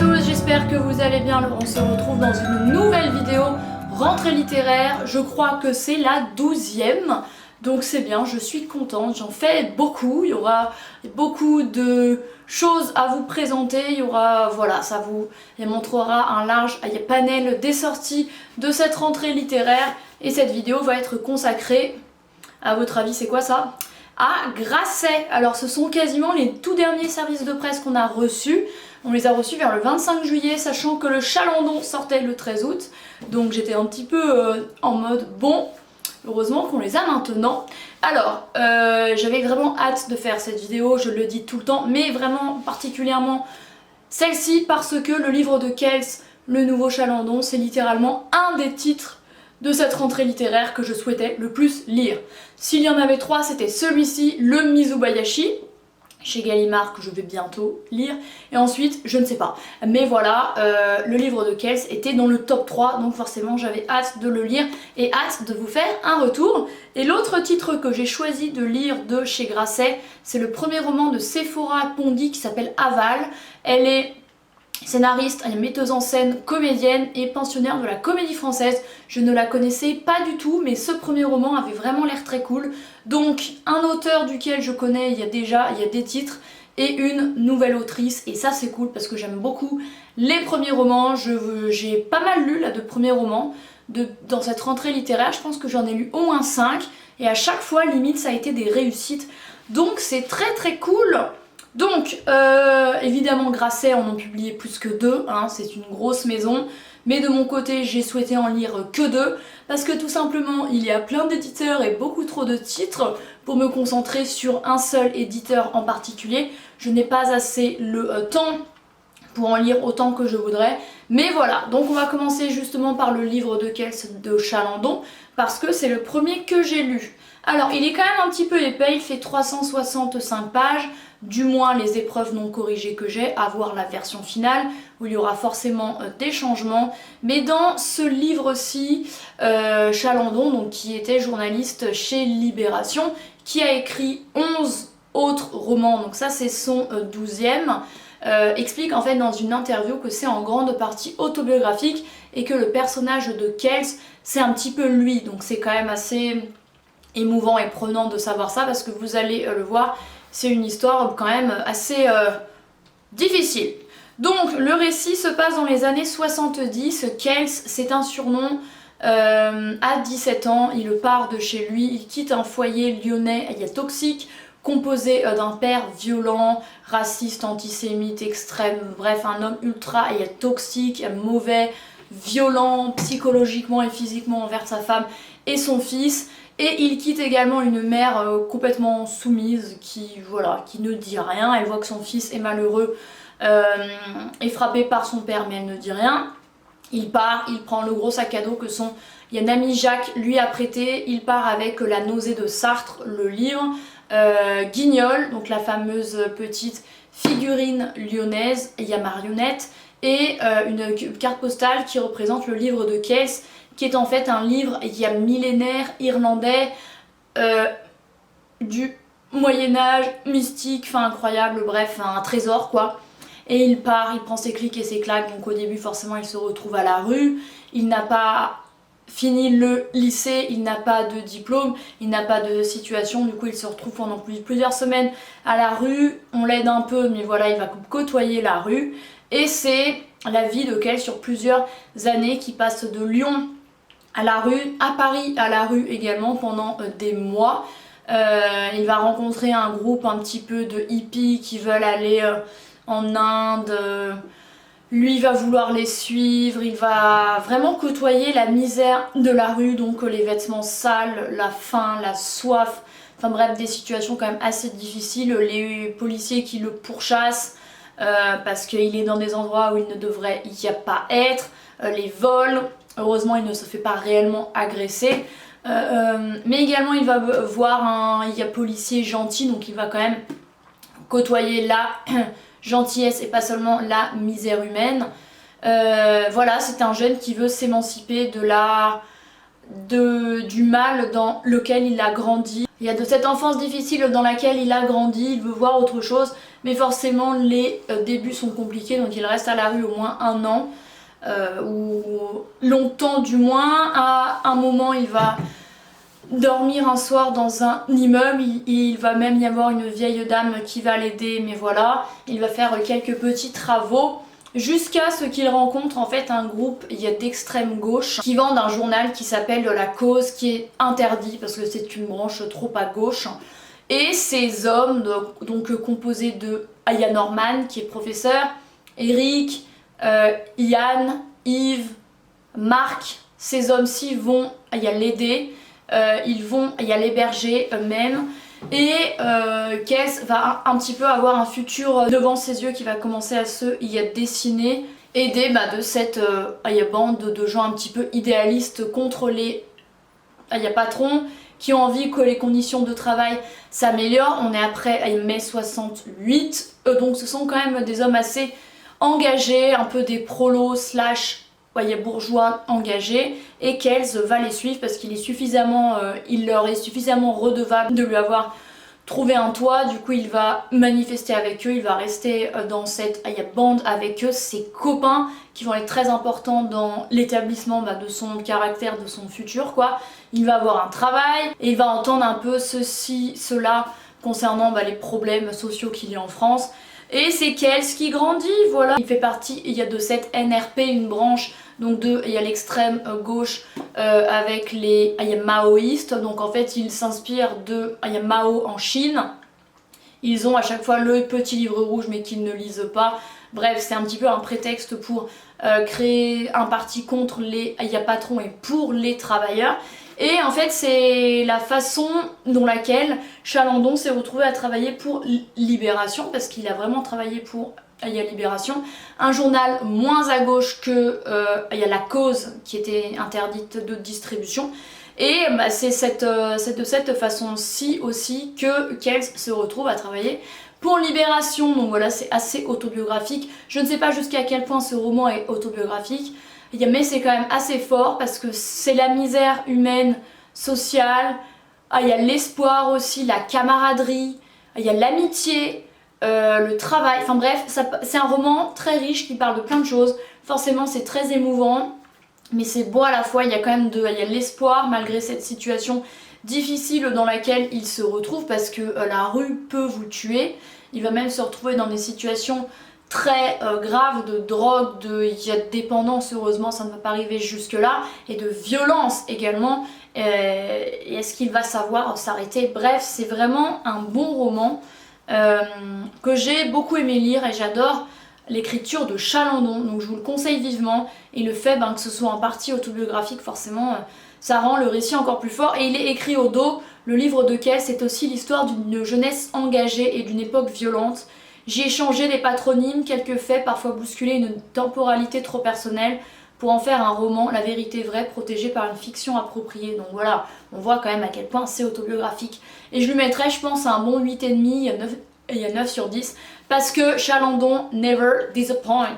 tous, j'espère que vous allez bien. On se retrouve dans une nouvelle vidéo rentrée littéraire. Je crois que c'est la 12e, donc c'est bien, je suis contente. J'en fais beaucoup, il y aura beaucoup de choses à vous présenter. Il y aura, voilà, ça vous montrera un large panel des sorties de cette rentrée littéraire. Et cette vidéo va être consacrée, à votre avis c'est quoi ça ? À Grasset. Alors ce sont quasiment les tout derniers services de presse qu'on a reçus. On les a reçus vers le 25 juillet, sachant que le Chalandon sortait le 13 août. Donc j'étais un petit peu en mode bon, heureusement qu'on les a maintenant. Alors, j'avais vraiment hâte de faire cette vidéo, je le dis tout le temps, mais vraiment particulièrement celle-ci parce que le livre de Kels, le nouveau Chalandon, c'est littéralement un des titres de cette rentrée littéraire que je souhaitais le plus lire. S'il y en avait trois, c'était celui-ci, le Mizubayashi, chez Gallimard, que je vais bientôt lire, et ensuite, je ne sais pas. Mais voilà, le livre de Kels était dans le top 3, donc forcément j'avais hâte de le lire et hâte de vous faire un retour. Et l'autre titre que j'ai choisi de lire de chez Grasset, c'est le premier roman de Sephora Pondy qui s'appelle Aval. Elle est scénariste, metteuse en scène, comédienne et pensionnaire de la Comédie Française. Je ne la connaissais pas du tout, mais ce premier roman avait vraiment l'air très cool. Donc un auteur duquel je connais, il y a des titres, et une nouvelle autrice, et ça c'est cool parce que j'aime beaucoup les premiers romans. J'ai pas mal lu là de premiers romans dans cette rentrée littéraire. Je pense que j'en ai lu au moins 5, et à chaque fois limite ça a été des réussites. Donc c'est très très cool. Donc, évidemment, Grasset en ont publié plus que 2, hein, c'est une grosse maison, mais de mon côté, j'ai souhaité en lire que 2, parce que tout simplement, il y a plein d'éditeurs et beaucoup trop de titres pour me concentrer sur un seul éditeur en particulier. Je n'ai pas assez le temps pour en lire autant que je voudrais, mais voilà. Donc on va commencer justement par le livre de Kels de Chalandon, parce que c'est le premier que j'ai lu. Alors, il est quand même un petit peu épais, il fait 365 pages, du moins les épreuves non corrigées que j'ai, à voir la version finale, où il y aura forcément des changements. Mais dans ce livre-ci, Chalandon, donc, qui était journaliste chez Libération, qui a écrit 11 autres romans, donc ça c'est son 12e, explique en fait dans une interview que c'est en grande partie autobiographique, et que le personnage de Kels, c'est un petit peu lui, donc c'est quand même assez émouvant et prenant de savoir ça, parce que vous allez le voir, c'est une histoire quand même assez difficile. Donc le récit se passe dans les années 70, Kels, c'est un surnom. À 17 ans, il part de chez lui, il quitte un foyer lyonnais toxique, composé d'un père violent, raciste, antisémite, extrême, bref, un homme ultra toxique, mauvais, violent psychologiquement et physiquement envers sa femme et son fils. Et il quitte également une mère complètement soumise qui ne dit rien. Elle voit que son fils est malheureux, est frappé par son père, mais elle ne dit rien. Il part, il prend le gros sac à dos que son ami Jacques lui a prêté. Il part avec La nausée de Sartre, le livre, Guignol, donc la fameuse petite figurine lyonnaise, il y a marionnette, et une carte postale qui représente le livre de Kels, qui est en fait un livre millénaire irlandais du Moyen-Âge, mystique, enfin incroyable, bref, un trésor quoi. Et il part, il prend ses clics et ses claques, donc au début forcément il se retrouve à la rue, il n'a pas fini le lycée, il n'a pas de diplôme, il n'a pas de situation, du coup il se retrouve pendant plusieurs semaines à la rue, on l'aide un peu, mais voilà, il va côtoyer la rue, et c'est la vie de Kels sur plusieurs années qui passe de Lyon à la rue, à Paris à la rue également pendant des mois. Il va rencontrer un groupe un petit peu de hippies qui veulent aller en Inde, lui va vouloir les suivre, il va vraiment côtoyer la misère de la rue, donc les vêtements sales, la faim, la soif, enfin bref des situations quand même assez difficiles, les policiers qui le pourchassent parce qu'il est dans des endroits où il ne devrait pas être, les vols. Heureusement, il ne se fait pas réellement agresser. Mais également, il va voir un policier gentil, donc il va quand même côtoyer la gentillesse et pas seulement la misère humaine. Voilà, c'est un jeune qui veut s'émanciper du mal dans lequel il a grandi. Il y a de cette enfance difficile dans laquelle il a grandi, il veut voir autre chose, mais forcément les débuts sont compliqués, donc il reste à la rue au moins 1 an, ou longtemps du moins. À un moment il va dormir un soir dans un immeuble, il va même y avoir une vieille dame qui va l'aider, mais voilà, il va faire quelques petits travaux. Jusqu'à ce qu'il rencontre en fait un groupe d'extrême gauche qui vendent un journal qui s'appelle La Cause, qui est interdit parce que c'est une branche trop à gauche. Et ces hommes, donc composés de Aya Norman qui est professeur, Eric, Ian, Yves, Marc, ces hommes-ci vont l'aider, ils vont l'héberger eux-mêmes. Et Kels va un petit peu avoir un futur devant ses yeux qui va commencer à se dessiner, aidé de cette bande de gens un petit peu idéalistes contre les patrons qui ont envie que les conditions de travail s'améliorent. On est après mai 68, donc ce sont quand même des hommes assez engagés, un peu des prolos slash bourgeois engagés, et Kels va les suivre parce qu'il il leur est suffisamment redevable de lui avoir trouvé un toit. Du coup il va manifester avec eux, il va rester dans cette bande avec eux, ses copains qui vont être très importants dans l'établissement de son caractère, de son futur quoi. Il va avoir un travail et il va entendre un peu ceci, cela concernant les problèmes sociaux qu'il y a en France. Et c'est Kels qui grandit, voilà. Il fait partie de cette NRP, une branche donc l'extrême gauche avec les maoïstes. Donc en fait ils s'inspirent de Mao en Chine. Ils ont à chaque fois le petit livre rouge mais qu'ils ne lisent pas. Bref, c'est un petit peu un prétexte pour créer un parti contre les patrons et pour les travailleurs. Et en fait c'est la façon dont laquelle Chalandon s'est retrouvé à travailler pour Libération, parce qu'il a vraiment travaillé pour Libération, un journal moins à gauche que La Cause qui était interdite de distribution. Et c'est de cette façon-ci aussi que Kels se retrouve à travailler pour Libération. Donc voilà, c'est assez autobiographique. Je ne sais pas jusqu'à quel point ce roman est autobiographique, mais c'est quand même assez fort parce que c'est la misère humaine, sociale, il y a l'espoir aussi, la camaraderie, il y a l'amitié, le travail, enfin bref, c'est un roman très riche qui parle de plein de choses. Forcément c'est très émouvant, mais c'est beau à la fois. Il y a quand même il y a l'espoir malgré cette situation difficile dans laquelle il se retrouve, parce que la rue peut vous tuer. Il va même se retrouver dans des situations très graves de drogue, il y a de dépendance, heureusement ça ne va pas arriver jusque là, et de violence également. Et est-ce qu'il va savoir s'arrêter? Bref, c'est vraiment un bon roman que j'ai beaucoup aimé lire, et j'adore l'écriture de Chalandon, donc je vous le conseille vivement. Et le fait que ce soit en partie autobiographique, forcément ça rend le récit encore plus fort. Et il est écrit au dos, le livre de Kels, c'est aussi l'histoire d'une jeunesse engagée et d'une époque violente. J'y ai changé les patronymes, quelques faits, parfois bousculé une temporalité trop personnelle pour en faire un roman, la vérité vraie, protégée par une fiction appropriée. Donc voilà, on voit quand même à quel point c'est autobiographique. Et je lui mettrais, je pense, un bon 8,5, il y a 9 sur 10, parce que Chalandon never disappoints.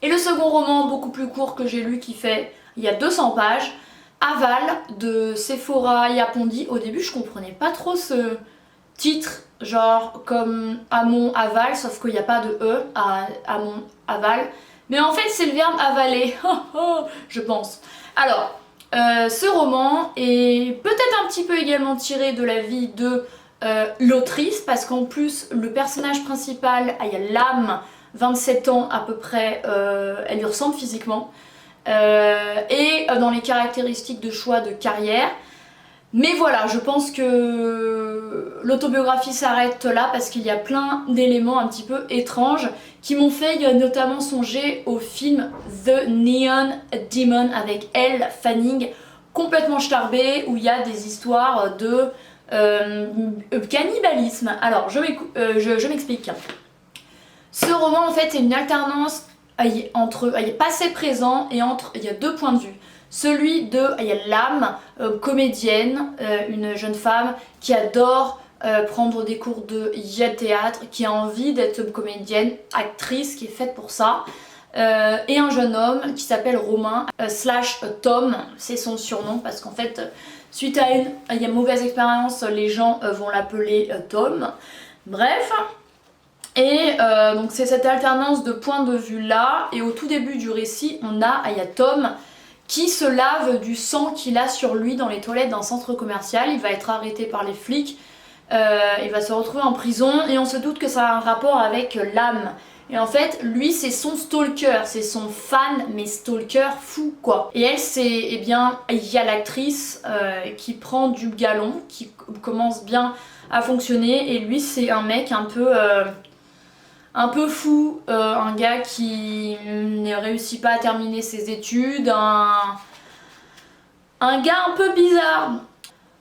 Et le second roman, beaucoup plus court, que j'ai lu, qui fait, il y a 200 pages, Aval, de Sephora Yapondi. Au début, je comprenais pas trop ce titre, genre comme Amon Aval, sauf qu'il n'y a pas de E à Amon Aval. Mais en fait, c'est le verbe avaler, je pense. Alors, ce roman est peut-être un petit peu également tiré de la vie de l'autrice, parce qu'en plus, le personnage principal, il y a l'âme, 27 ans à peu près, elle lui ressemble physiquement. Et dans les caractéristiques de choix de carrière. Mais voilà, je pense que l'autobiographie s'arrête là, parce qu'il y a plein d'éléments un petit peu étranges qui m'ont fait notamment songer au film The Neon Demon avec Elle Fanning, complètement starbé, où il y a des histoires de cannibalisme. Alors je m'explique. Ce roman en fait est une alternance entre passé présent et il y a deux points de vue. Celui de l'âme comédienne, une jeune femme qui adore prendre des cours de théâtre, qui a envie d'être comédienne, actrice, qui est faite pour ça, et un jeune homme qui s'appelle Romain, slash Tom, c'est son surnom parce qu'en fait suite à une mauvaise expérience les gens vont l'appeler Tom. Bref, et donc c'est cette alternance de points de vue là, et au tout début du récit il y a Tom qui se lave du sang qu'il a sur lui dans les toilettes d'un centre commercial. Il va être arrêté par les flics, il va se retrouver en prison et on se doute que ça a un rapport avec l'âme. Et en fait, lui c'est son stalker, c'est son fan, mais stalker fou quoi. Et elle c'est, eh bien, il y a l'actrice qui prend du galon, qui commence bien à fonctionner, et lui c'est un mec un peu fou, un gars qui ne réussit pas à terminer ses études, un gars un peu bizarre.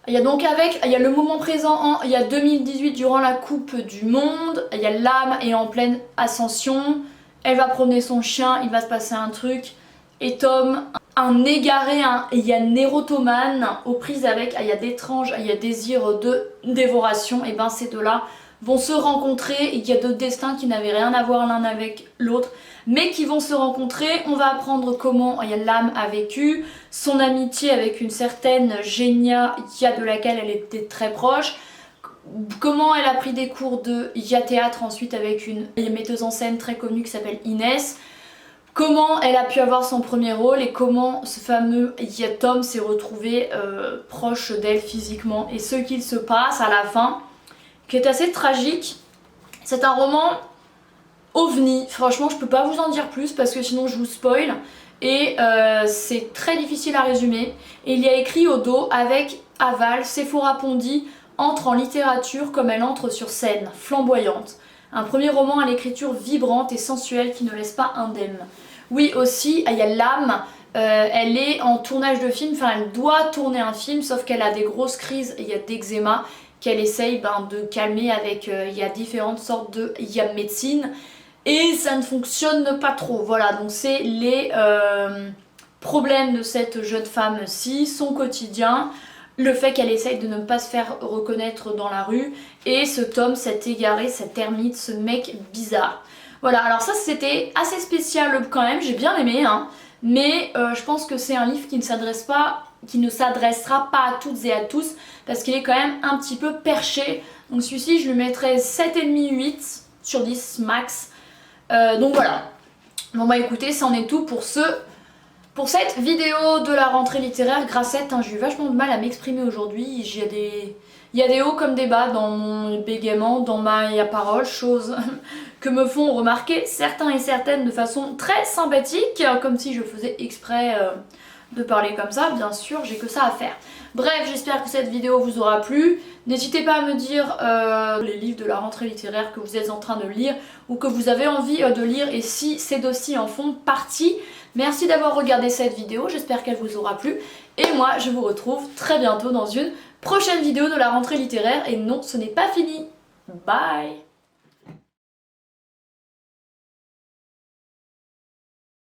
Il y a donc il y a le moment présent, il y a 2018 durant la Coupe du Monde, il y a l'âme est en pleine ascension, elle va promener son chien, il va se passer un truc, et Tom, un égaré, il y a nérotomane aux prises avec, il y a d'étranges, il y a désir de dévoration, et ben ces deux-là vont se rencontrer, et il y a deux destins qui n'avaient rien à voir l'un avec l'autre, mais qui vont se rencontrer. On va apprendre comment l'âme a vécu, son amitié avec une certaine Genia, de laquelle elle était très proche, comment elle a pris des cours de théâtre ensuite avec une metteuse en scène très connue qui s'appelle Inès, comment elle a pu avoir son premier rôle et comment ce fameux Tom s'est retrouvé proche d'elle physiquement, et ce qu'il se passe à la fin qui est assez tragique. C'est un roman ovni, franchement je peux pas vous en dire plus parce que sinon je vous spoil, et c'est très difficile à résumer. Et il y a écrit au dos avec aval, Sephora Pondy entre en littérature comme elle entre sur scène, flamboyante. Un premier roman à l'écriture vibrante et sensuelle qui ne laisse pas indemne. Oui aussi, il y a l'âme, elle est en tournage de film, enfin elle doit tourner un film, sauf qu'elle a des grosses crises, il y a d'eczéma qu'elle essaye de calmer avec, il y a différentes sortes de médecine, et ça ne fonctionne pas trop. Voilà, donc c'est les problèmes de cette jeune femme-ci, son quotidien, le fait qu'elle essaye de ne pas se faire reconnaître dans la rue, et ce Tom, cet égaré, cet ermite, ce mec bizarre. Voilà, alors ça c'était assez spécial quand même, j'ai bien aimé, hein, mais je pense que c'est un livre qui ne s'adressera pas à toutes et à tous, parce qu'il est quand même un petit peu perché. Donc celui-ci je lui mettrais 7,5-8 sur 10 max. Donc voilà. Bon bah écoutez, c'en est tout pour cette vidéo de la rentrée littéraire. Grassette, hein, j'ai eu vachement de mal à m'exprimer aujourd'hui. Il y a des hauts comme des bas dans mon bégaiement, dans ma parole, chose que me font remarquer certains et certaines de façon très sympathique, comme si je faisais exprès de parler comme ça. Bien sûr, j'ai que ça à faire. Bref, j'espère que cette vidéo vous aura plu. N'hésitez pas à me dire les livres de la rentrée littéraire que vous êtes en train de lire ou que vous avez envie de lire, et si ces dossiers en font partie. Merci d'avoir regardé cette vidéo, j'espère qu'elle vous aura plu. Et moi, je vous retrouve très bientôt dans une prochaine vidéo de la rentrée littéraire. Et non, ce n'est pas fini. Bye!